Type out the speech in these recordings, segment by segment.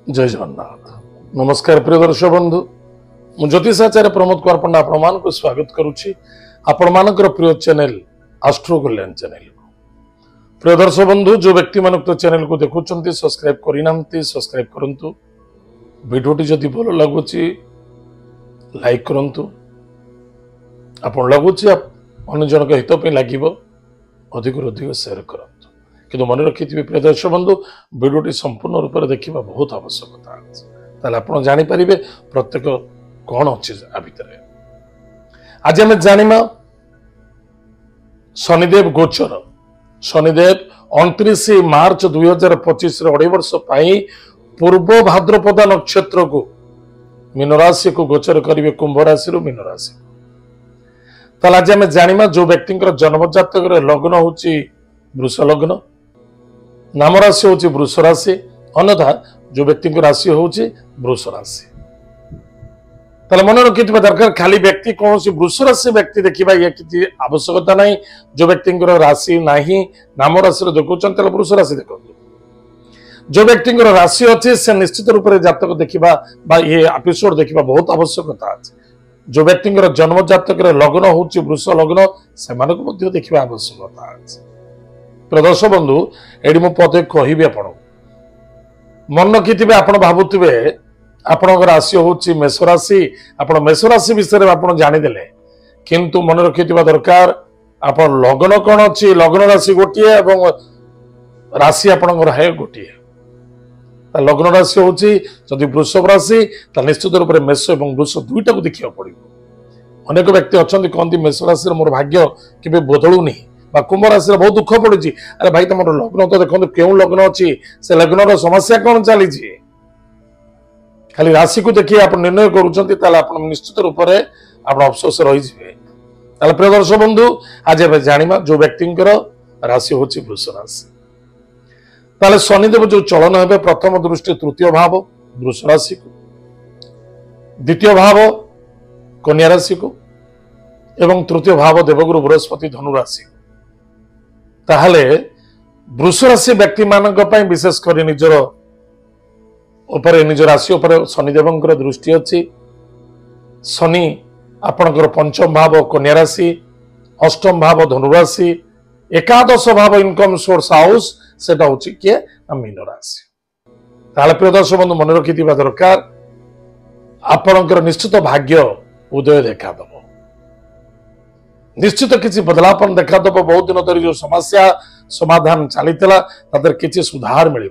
जय जगन्नाथ। नमस्कार प्रिय दर्शक बंधु, मु ज्योतिषाचार्य प्रमोद कुमार पंडा आपण स्वागत करुच्ची आपण मानकर प्रिय चैनल एस्ट्रो कल्याण चैनल। प्रिय दर्शक बंधु, जो व्यक्ति मान चैनल को देखुंट सब्सक्राइब करना सब्सक्राइब करंतु। वीडियोटी जदि भल लगुच लाइक करंतु। आपण लगुच अन्य जन हित लगे अधिक अधिक शेयर करंतु। किंतु मन रखिथिबे प्रिय दर्शक बंधु, वीडियोटी संपूर्ण रूप से देखा बहुत आवश्यकता ताले आपण जानि परिबे प्रत्येक कौन अच्छी आ भितर। आज आम जानिमा शनिदेव गोचर। शनिदेव 29 मार्च 2025 अढ़ाई वर्ष पूर्व भाद्रपद नक्षत्र को मीन राशि को गोचर करेंगे कुंभ राशि मीन राशि। ताले आज आम जानिमा जो व्यक्ति जन्म जातक लग्न होची वृष लग्न, नाम राशि होची वृष राशि, अन्यथा जो व्यक्ति को राशि होची वृष राशि। ताले मन रखि दरकार खाली व्यक्ति कौन वृष राशि व्यक्ति देखा ये किसी आवश्यकता नहीं। जो व्यक्ति राशि नहीं नाम राशि देखुं वृष राशि देखो। जो व्यक्ति राशि अच्छे से निश्चित रूप से जातक देखा ये एपिसोड देखा बहुत आवश्यकता अच्छे। जो व्यक्ति जन्म जातक लग्न होची वृष लग्न से देखा आवश्यकता अच्छे। प्रदर्शक बंधु ये मुझे पदे कहि आपण मन रखिथे आप भावुवे आपण राशि होची मेष राशि। आप मेष राशि विषय में आप जानीदे किंतु मन रखिथिबा दरकार आप लग्न कौन अच्छी लग्न राशि गोटे एवं राशि आपणकर है गोटे। लग्न राशि होची जदि वृषभ राशि निश्चित रूप से मेष और वृष दुईटा को देखा पड़ो। अनेक व्यक्ति अच्छा कहते मेष राशि मोर भाग्य केबे बदलुनी बा कुंभ राशि बहुत दुख पड़ी। अरे भाई तुम लग्न तो देखो क्यों लग्न अच्छी से लग्न समस्या कौन चली खाली राशि को देखिए आप निर्णय करुँच निश्चित रूप से आप अफसोस रही। प्रिय दर्शक बंधु आज जानिमा जो व्यक्ति राशि होची वृष राशि। ताले शनिदेव जो चलन है प्रथम दृष्टि तृतीय भाव वृष राशि को, द्वितीय भाव कन्या राशि को एवं तृतीय भाव देवगुरु बृहस्पति धनु राशि को। ताहले वृष राशि व्यक्ति मानक विशेषकर निजर उपरे निज राशि उपरे शनिदेव दृष्टि अच्छी। शनि आपणकर पंचम भाव कन्या राशि, अष्टम भाव धनुराशि, एकादश भाव इनकम सोर्स हाउस से किए मीन राशि। ताले प्रिय दर्शक बंधु मन रखिथिबा दरकार आपणकर निश्चित भाग्य उदय देखादब, निश्चित किसी बदलापन देखादब। बहुत दिन धरी जो समस्या समाधान चली किसी सुधार मिल,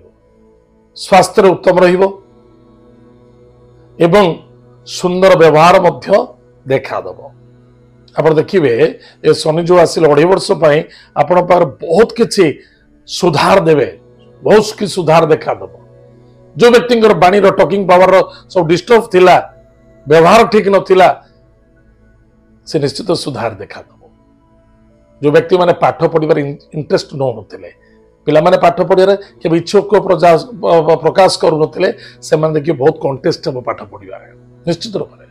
स्वास्थ्य उत्तम रहिबो एवं सुंदर व्यवहार मध्य देखादब। आप देखिए ये शनि जो आसिल अढ़ाई वर्ष आपण पार बहुत किसी सुधार देवे, बहुत कि सुधार देखादब। जो व्यक्ति बाणी टॉकिंग पावर सब डिस्टर्ब थिला, व्यवहार ठीक नथिला से निश्चित सुधार देखादब। जो व्यक्ति माने पाठ पढ़िबार इंटरेस्ट नौते पिला माने पाठ पढ़िबार के इच्छुक प्रकाश करुनथिले से माने देखिए बहुत कंटेस्ट हम पाठ पढ़िबार निश्चित रूप से।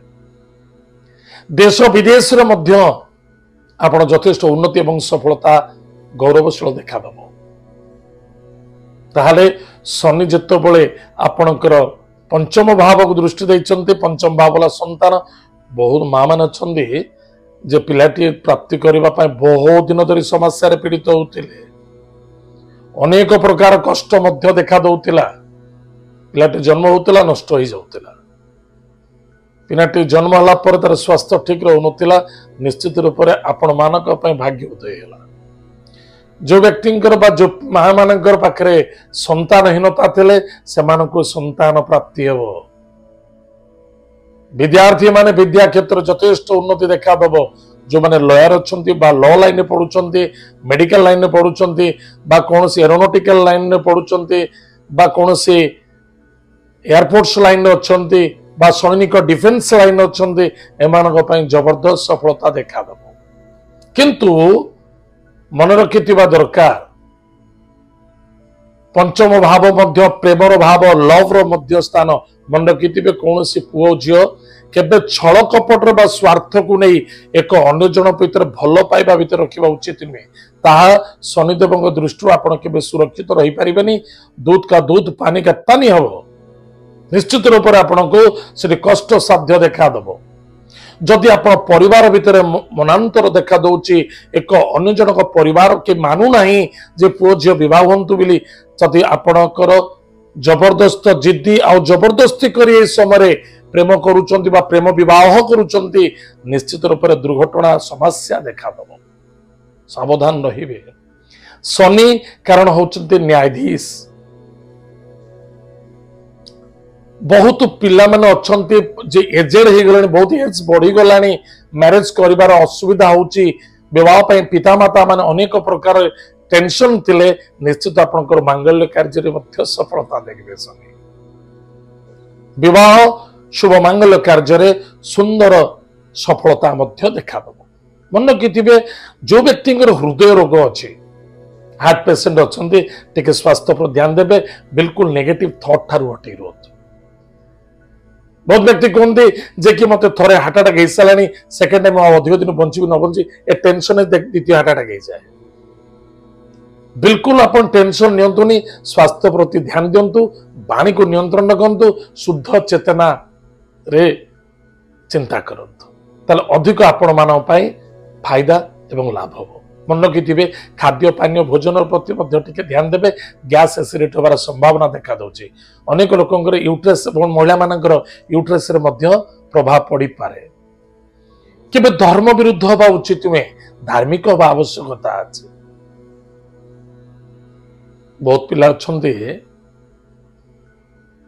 देश विदेश रे मध्य आपण यथेष्ट उन्नति एवं सफलता गौरवशील देखादब। ताहले शनि जेतबेले आपणकर पंचम भाव को दृष्टि देइचंते, पंचम भाव वाला संतान बहुत मां मान अछंदी जे पिलाटी प्राप्ति करबा पय बहुत दिन धरी समस्या रे पीड़ित होउतिले, अनेक प्रकार कष्ट मध्य देखा दउतिला। पिलाटी जन्म होउतिला नष्ट हो जाउतिला, पिलाटी जन्म हला पर तार स्वास्थ्य ठीक रहउनतिला। निश्चित रूप से आपण मानक पय भाग्य उदय होला। जो व्यक्ति जो मां मानकर पाखरे संतानहीनता थिले सेमानको संतान प्राप्ति हेबो। विद्यार्थी माने विद्या क्षेत्र यथेष्ट उन्नति देखादब। जो माने लॉयर अच्छंती बा लॉ लाइन पढ़ुचंती, मेडिकल लाइन पढ़ुचंती बा कोनोसी एरोनॉटिकल लाइन पढ़ुचंती बा कोनोसी एयरपोर्ट्स लाइन अच्छंती बा सैनिक डिफेंस लाइन अच्छंती एमानक पय जबरदस्त सफलता देखादब। किंतु मन रखिथिबा दरकार पंचम भाव मध्य प्रेमर भाव लव मध्य स्थान मन रखिथिबे कौनसी पुओ झियो केबे छल कपटर बा स्वार्थ को नहीं एक अन्य जन भीतर भल पाइबा भीतर रखा उचित नुहे। ताहा शनिदेव दृष्टि आपण केबे सुरक्षित रही पारिबेनी। दूध का दूध पानी का पानी हबो। निश्चित रूप से आपको से कष्ट साध्य देखा दब जदि आप परिवार भितर मनांतर देखा दौची एक अन्य जनक परिवार के मानुना जे पुओ झील बह हूँ बोली जदि आपणकर जबरदस्त जिद्दी आ जबरदस्ती कर समय प्रेम करुचंती बा प्रेम विवाह करुचंती निश्चित रूप से दुर्घटना समस्या देखा दब सावधान रहिबे। शनि कारण होचंती न्यायाधीश बहुत पिला माने अछंती जे एजेड हे गलानी बहुत एज बढ़ी गलानी मैरिज करिवार असुविधा होची विवाह पय पिता माता माने अनेक प्रकार टेंशन थिले निश्चित आपनकर मांगल्य कार्य रे मध्य सफलता देखबे। शनि विवाह शुभ मांगल्य कार्य रे सुंदर सफलता मध्य देखा दबो। मन किथिबे जो व्यक्ति हृदय रोग अछि हार्ट पेशेंट अछंती टिके स्वास्थ्य पर ध्यान देबे बिल्कुल नेगेटिव थॉट थारु हटी रोत। बहुत व्यक्ति कहते जे कि मते थोड़े हार्ट अटैक हो सारा सेकेंड टाइम अधिक दिन बंची न बंची ए टेंशन द्वितीय हार्ट अटैक हो जाए। बिल्कुल अपन टेंशन नियंतुनी स्वास्थ्य प्रति ध्यान दिंतु वाणी को नियंत्रण रखु शुद्ध चेतना रे चिंता करंतु ताले अधिक आपण मानव पाई फायदा एवं लाभ हो। मन रखिथे खाद्य पानीय भोजन प्रति टिके ध्यान देवे गैस एसिडिटी होबार संभावना देखा दौची अनेक लोकंकर यूट्रेस महिला मानकर यूट्रेस रे मध्य प्रभाव पड़ी पारे। केबे धर्म विरुद्ध होबा उचित नुहे धार्मिक होबा आवश्यकता अछि। बहुत पिला अछंती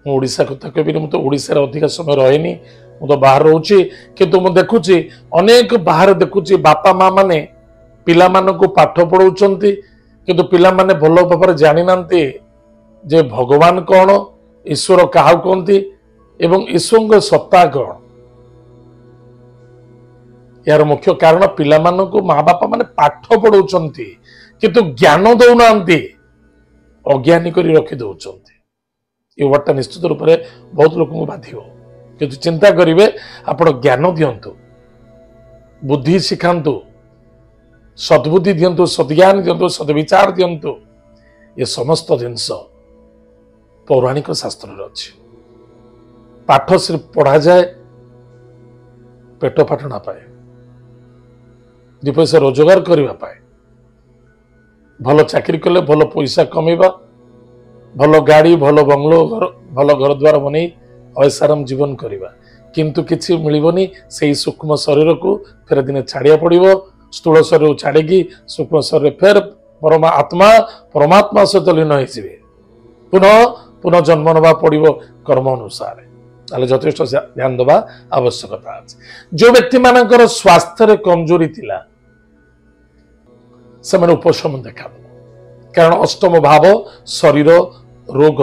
ओडिशा कथा कहबी मु तो ओडिशा रे अधिक समय रहेनी मु तो बाहर रहूची किंतु मु देखुची अनेक बाहर देखुची बापा मां माने पिला मानकु पाठ पढ़ाउचंती किंतु पिला माने भलो भाବରେ जानि नांती जे भगवान कौन ईश्वर काहा कहंती एवं ईश्वर सत्ता कौन। यार मुख्य कारण पिला मानकु मां बापा माने पाठ पढ़ाउचंती किंतु ज्ञान दउनांती अज्ञानी करी रखि दउचंती। ये वार्ता निश्चित रूप से बहुत लोक बाधिव किंतु चिंता करिवे आपण ज्ञान दियंतु बुद्धि शिखांतु सद्बुद्धि दियंतु सद्ज्ञान दियंतु सद्विचार दियंतु ये समस्त जिनस पौराणिक शास्त्र अच्छी। पाठ सिर्फ पढ़ा जाए पेट पाठ ना पाए दि पैसा रोजगार करने पाए भल चाकरी कले भल पैसा कमेबा भल गाड़ी भल बंगलो भल घर द्वार बन ऐसाराम जीवन करवा किंतु किसी मिलबनी से सूक्ष्म शरीर को फेर दिने छाड़िया पड़ो स्थूल शरीर छाड़ी सूक्ष्म शरीर फेर परमात्मा सहित लीन हो पुनः पुनः जन्म नवा पड़ो कर्म अनुसार यथेष ध्यान दबा आवश्यकता अच्छे। जो व्यक्ति मानकर स्वास्थ्य कमजोरी थिला से उपशम देखा कारण अष्टम भाव शरीर रोग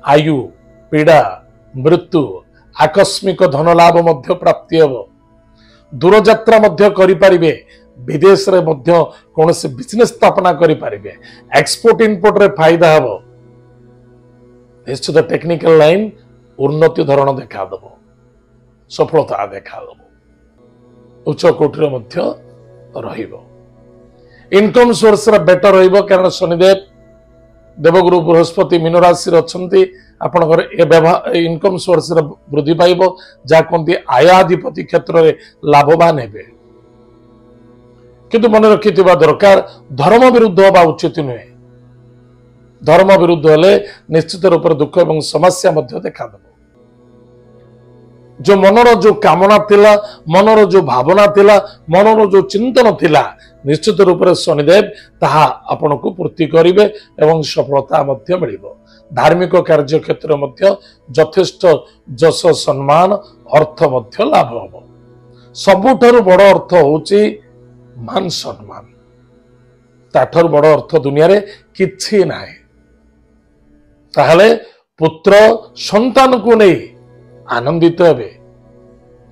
आयु पीड़ा मृत्यु आकस्मिक धन लाभ मध्य प्राप्ति हम दूर यात्रा मध्य करिपारिबे विदेश रे मध्य कौन से बिजनेस स्थापना करिपारिबे एक्सपोर्ट इम्पोर्ट रे फायदा हम निश्चित टेक्निकल लाइन उन्नति धरण देखा दब सफलता देखा दब उच्च कोटि मध्य रहिबो इनकम सोर्स बेटर रहिबो कारण शनिदेव देवगुरु बृहस्पति मीन राशि अच्छी आपंकर इनकम सोर्स वृद्धि पाइब जहाँ कहते आयाधिपति क्षेत्र में लाभवान हे किंतु मन रखि दरकार धर्म विरुद्ध होगा उचित नुहे धर्म विरुद्ध हेले निश्चित रूप से दुख और समस्या देखा दब जो मनर जो कामना थिला मनर जो भावना थिला मनर जो चिंतन थिला निश्चित रूप से शनिदेव ताहा आपन को पूर्ति करिवे एवं सफलता मध्य मिलिबो। धार्मिक कार्य क्षेत्र मध्य यथेष्ट जश सम्मान अर्थ मध्य लाभ हम सबुठारु बड़ अर्थ होची मान सम्मान ताठारु बड़ अर्थ दुनिया रे किछि नाही। ताहले पुत्र संतान को नहीं आनंदित हेबे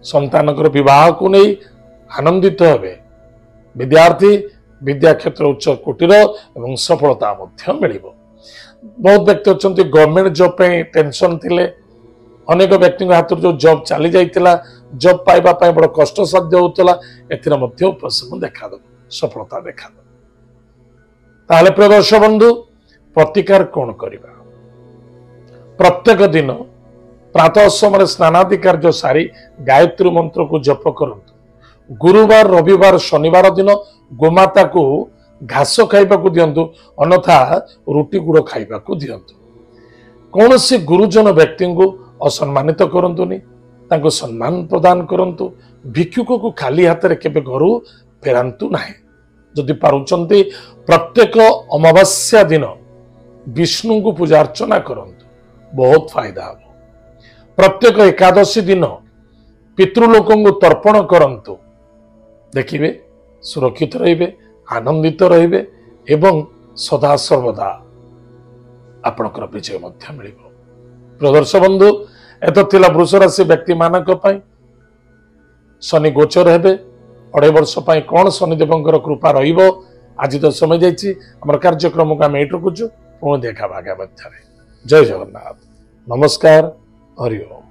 संतानकर विवाह को नहीं आनंदित हेबे विद्यार्थी विद्या क्षेत्र उच्च कोटिर एवं सफलता मध्य मिलिबो। बहुत व्यक्ति अच्छा गवर्नमेंट जॉब पे टेंशन थिले अनेक व्यक्ति हाथ जो जॉब चली जाइतिला जॉब पाइबा पय बड़ कष्ट साध्य होतला एथिर मध्य उपशम देखा दो सफलता देखा दो। ताहले प्रिय दर्शक बंधु प्रतिकार कौन करिबा प्रत्येक दिन प्रातः समय स्नानादि कार्य सारी गायत्री मंत्र को जप करंतु। गुरुवार रविवार शनिवार दिन गोमाता को घास खाइबा को दियंतु, अन्यथा रुटी गुड़ खाइबा को दियंतु। कौन से गुरुजन व्यक्ति को असम्मानित करंतुनी, तांको सम्मान प्रदान करंतु। भिक्षुक को खाली हाथ रे केबे घरु फेरांतु नाही। जदि पारुचंती प्रत्येक अमावास्या दिन विष्णु को पूजा अर्चना करंतु, बहुत फायदा हो। प्रत्येक एकादशी दिन पितृलोक को तर्पण करंतु, देखिए सुरक्षित रहिबे, आनंदित रहिबे एवं सदा सर्वदा आपणकर विजय मध्य मिलिबो। प्रदर्श बंधु एत थिला वृष राशि व्यक्ति मानक पई शनि गोचर हेबे 2.5 वर्ष पई कोन शनिदेवंकर कृपा रहिबो। आज तो समय जाइछि, हमर कार्यक्रम को आम एट रखुछु। पुणी देखा आगामी। जय जगन्नाथ, नमस्कार, हरि ओम।